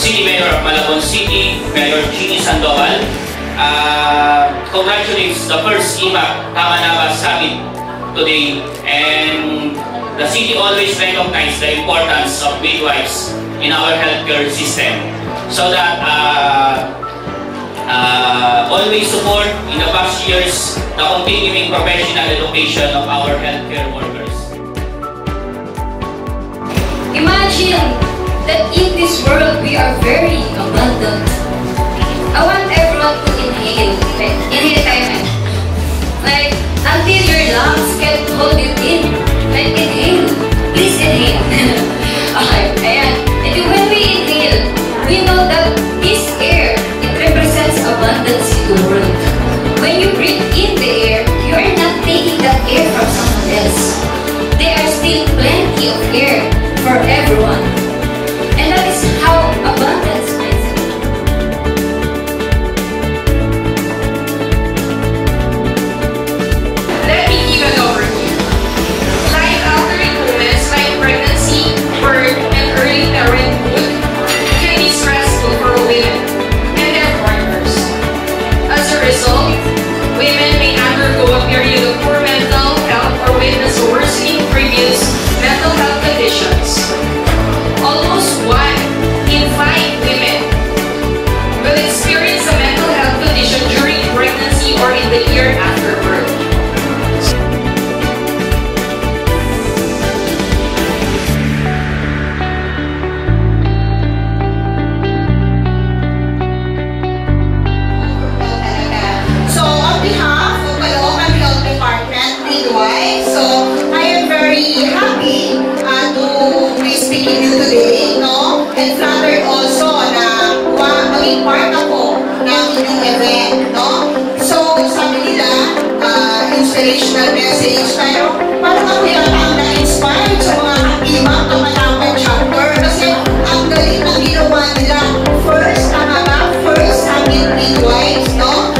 City Mayor of Malabon City, Mayor Jeannie Sandoval, congratulates the first IMAC Tama-Naba Summit today, and the city always recognizes the importance of midwives in our healthcare system, so that always support in the past years the continuing professional education of our healthcare workers. Imagine that in this world we are very abundant. I want everyone to inhale time, like until your lungs can't hold it in. Like inhale, please inhale. Okay, ayan. And when we inhale, we know that this air, it represents abundance in the world. When you breathe in the air, you are not taking that air from someone else. There are still plenty of air for everyone. And that is how abundance means. Let me give an overview. Life after illness, like pregnancy, birth, and early parenthood, can be stressful for women and their partners. As a result, women may undergo a period of poor mental health or witness worsening previous mental health conditions. Almost 1 in 5 women will experience a mental health condition during pregnancy or in the year after birth. So on behalf of Caloocan Health Department, midwives, so I am very happy to be speaking to you today, no? And flattered also na maging part ako ng inyong event, no? So sabi nila, inspirational message, pero parang ako yata ang na-inspired sa mga ibang Tama-Naba chapter kasi ang galing ng ginawa nila. First, first having midwives, no?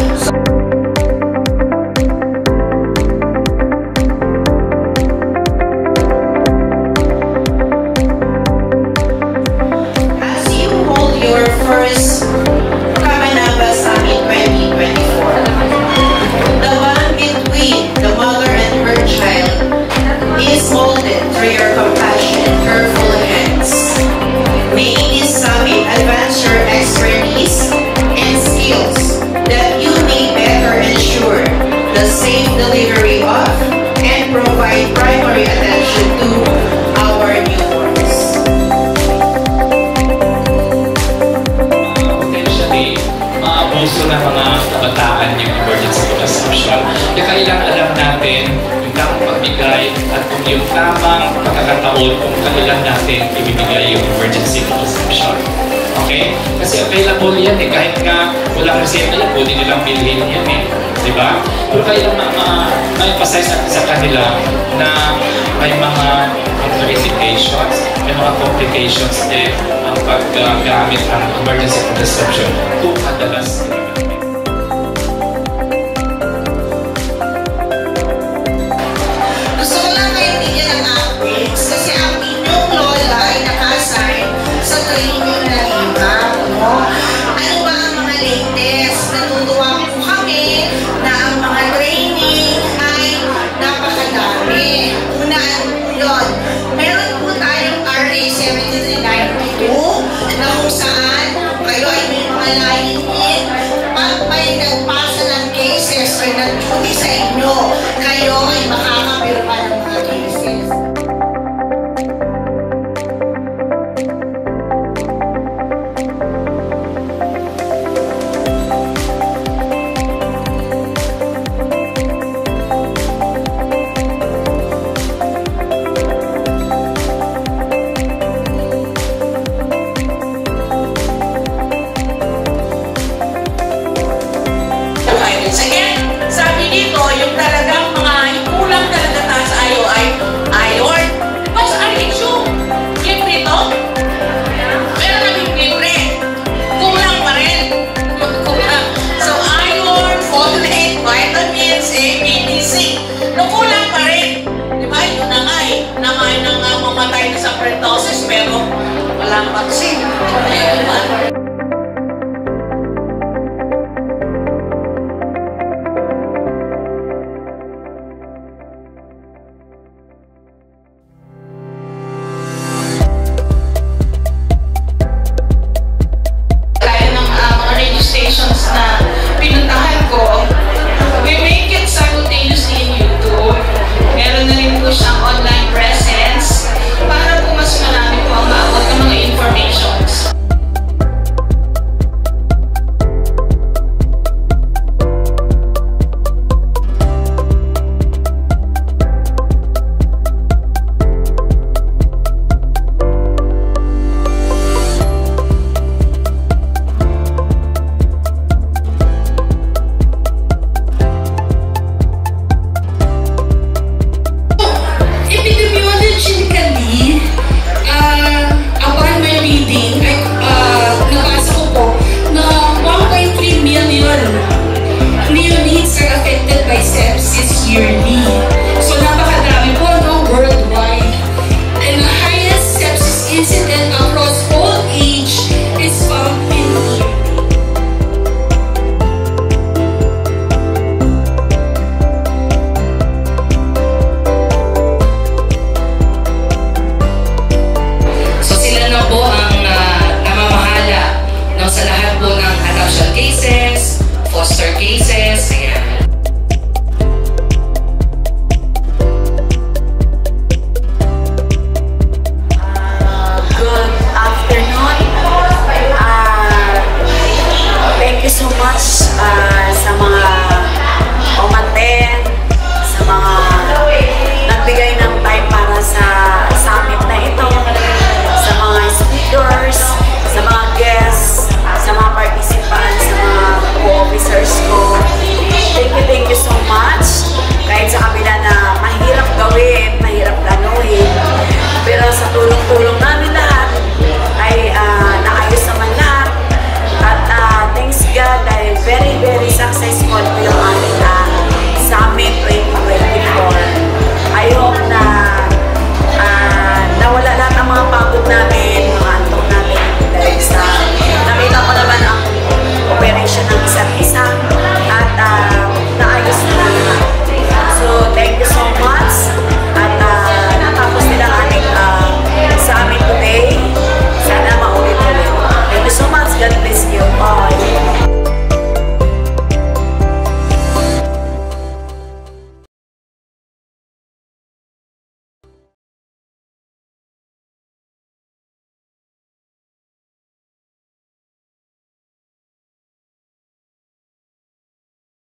First Tama-Naba Summit 2024. The bond between the mother and her child is molded through your compassion, careful hands. May this summit advance your expertise and skills that you may better ensure the safe delivery of and provide primary attention to our newborns. Gusto ng mga kabataan yung emergency contraception. Kaya kailangan alam natin yung tamang pagbigay at kung yung tamang pagkakataon kung kailan natin ibibigay yung emergency contraception. Okay? Kasi available yan eh. Kahit nga walang reseta yan, pwede nilang bilhin yan eh. Diba? Pero kailangan ma-emphasize natin sa kanila na may mga contraindications, may mga complications din ang paggamit ng emergency contraception kung madalas gusto ko lang kayo bigyan ng updates kasi ang inyong lola ay nakasign sa training na iba, no? Ano ba ang mga latest? Natutuwa po kami na ang mga training ay napakadami. Una, yun. Meron po tayong RA 7392 na kung saan kayo ay may mga lainin. Pag may nagpasa ng cases or nag-duty sa inyo, kayo ay makakapirma ng mga cases. Again, sabi dito, yung talagang mga kulang talaga tayo sa ay iron. Diba sa RHU? Libre ito? Pero namin libre. Kulang pa rin. Kulang. So iron, folate, vitamins, A, B, D, C. No, kulang pa rin. Diba? Yun na nga eh. Naman na nga mamatay na sa pertussis pero walang vaccine.